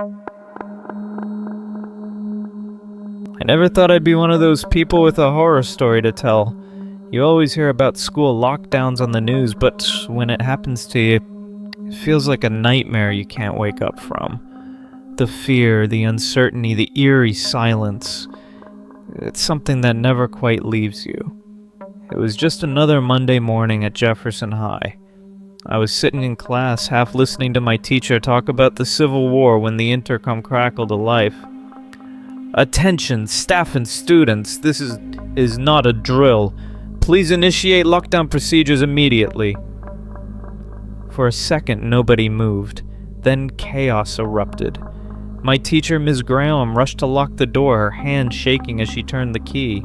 I never thought I'd be one of those people with a horror story to tell. You always hear about school lockdowns on the news, but when it happens to you, it feels like a nightmare you can't wake up from. The fear, the uncertainty, the eerie silence. It's something that never quite leaves you. It was just another Monday morning at Jefferson High. I was sitting in class, half listening to my teacher talk about the Civil War when the intercom crackled to life. "Attention, staff and students, this is not a drill. Please initiate lockdown procedures immediately." For a second, nobody moved. Then chaos erupted. My teacher, Ms. Graham, rushed to lock the door, her hand shaking as she turned the key.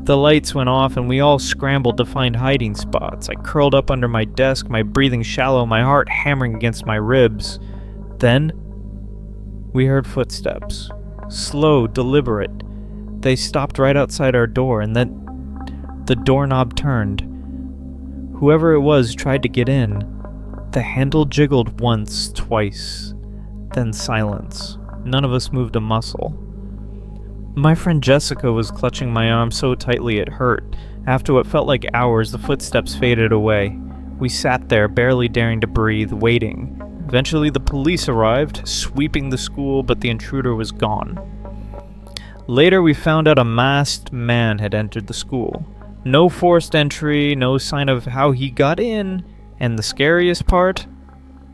The lights went off and we all scrambled to find hiding spots. I curled up under my desk, my breathing shallow, my heart hammering against my ribs. Then, we heard footsteps. Slow, deliberate. They stopped right outside our door, and then the doorknob turned. Whoever it was tried to get in. The handle jiggled once, twice, then silence. None of us moved a muscle. My friend Jessica was clutching my arm so tightly it hurt. After what felt like hours, the footsteps faded away. We sat there, barely daring to breathe, waiting. Eventually the police arrived, sweeping the school, but the intruder was gone. Later we found out a masked man had entered the school. No forced entry, no sign of how he got in, and the scariest part?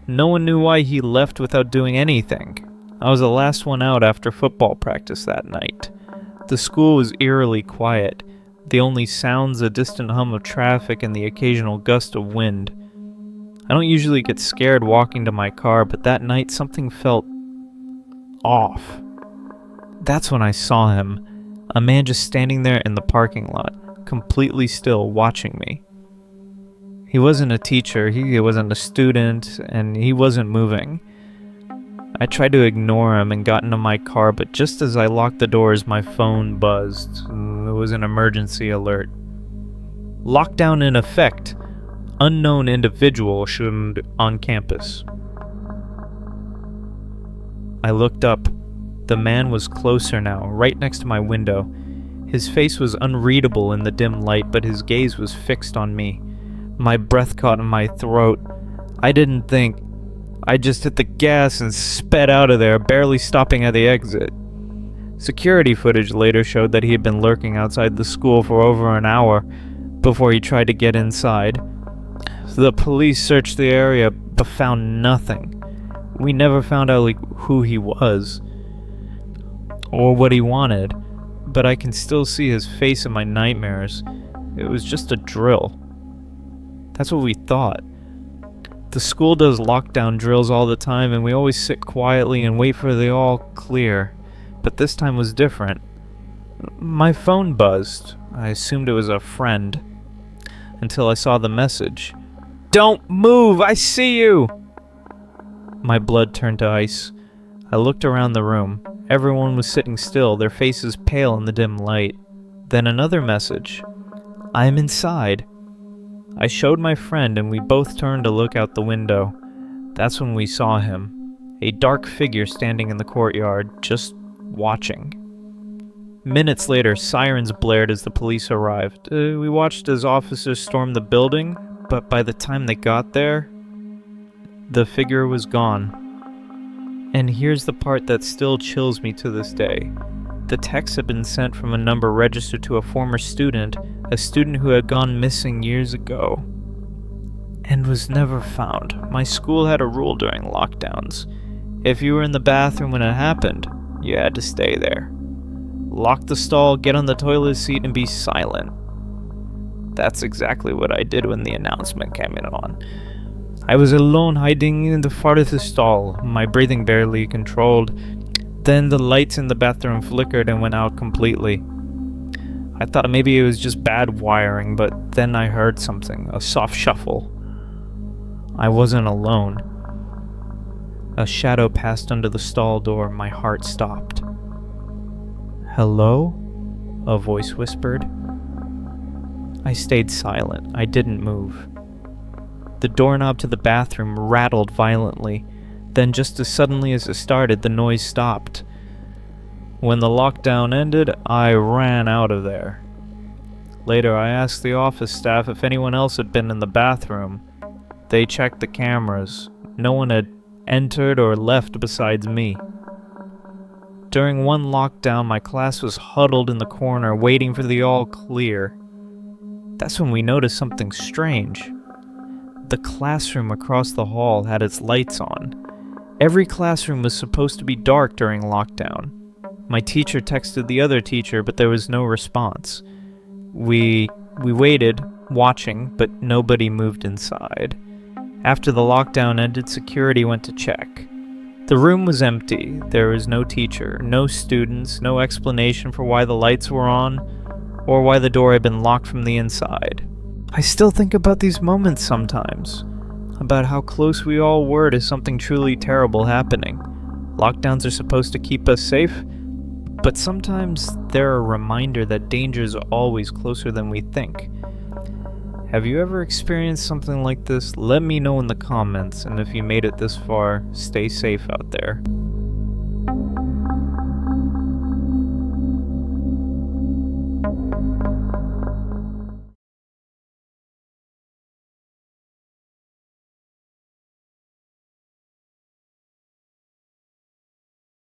No one knew why he left without doing anything. I was the last one out after football practice that night. The school was eerily quiet. The only sounds, a distant hum of traffic and the occasional gust of wind. I don't usually get scared walking to my car, but that night something felt off. That's when I saw him. A man just standing there in the parking lot, completely still, watching me. He wasn't a teacher, he wasn't a student, and he wasn't moving. I tried to ignore him and got into my car, but just as I locked the doors, my phone buzzed. It was an emergency alert. Lockdown in effect. Unknown individual shouldn't on campus. I looked up. The man was closer now, right next to my window. His face was unreadable in the dim light, but his gaze was fixed on me. My breath caught in my throat. I didn't think. I just hit the gas and sped out of there, barely stopping at the exit. Security footage later showed that he had been lurking outside the school for over an hour before he tried to get inside. The police searched the area but found nothing. We never found out who he was or what he wanted, but I can still see his face in my nightmares. It was just a drill. That's what we thought. The school does lockdown drills all the time, and we always sit quietly and wait for the all clear. But this time was different. My phone buzzed. I assumed it was a friend, until I saw the message. "Don't move! I see you!" My blood turned to ice. I looked around the room. Everyone was sitting still, their faces pale in the dim light. Then another message. "I'm inside." I showed my friend and we both turned to look out the window. That's when we saw him. A dark figure standing in the courtyard, just watching. Minutes later, sirens blared as the police arrived. We watched as officers stormed the building, but by the time they got there, the figure was gone. And here's the part that still chills me to this day. The text had been sent from a number registered to a former student, a student who had gone missing years ago and was never found. My school had a rule during lockdowns. If you were in the bathroom when it happened, you had to stay there. Lock the stall, get on the toilet seat, and be silent. That's exactly what I did when the announcement came in on. I was alone, hiding in the farthest stall, my breathing barely controlled. Then the lights in the bathroom flickered and went out completely. I thought maybe it was just bad wiring, but then I heard something, a soft shuffle. I wasn't alone. A shadow passed under the stall door. My heart stopped. "Hello?" a voice whispered. I stayed silent. I didn't move. The doorknob to the bathroom rattled violently. Then just as suddenly as it started, the noise stopped. When the lockdown ended, I ran out of there. Later, I asked the office staff if anyone else had been in the bathroom. They checked the cameras. No one had entered or left besides me. During one lockdown, my class was huddled in the corner, waiting for the all clear. That's when we noticed something strange. The classroom across the hall had its lights on. Every classroom was supposed to be dark during lockdown. My teacher texted the other teacher, but there was no response. We waited, watching, but nobody moved inside. After the lockdown ended, security went to check. The room was empty. There was no teacher, no students, no explanation for why the lights were on, or why the door had been locked from the inside. I still think about these moments sometimes, about how close we all were to something truly terrible happening. Lockdowns are supposed to keep us safe, but sometimes they're a reminder that danger is always closer than we think. Have you ever experienced something like this? Let me know in the comments, and if you made it this far, stay safe out there.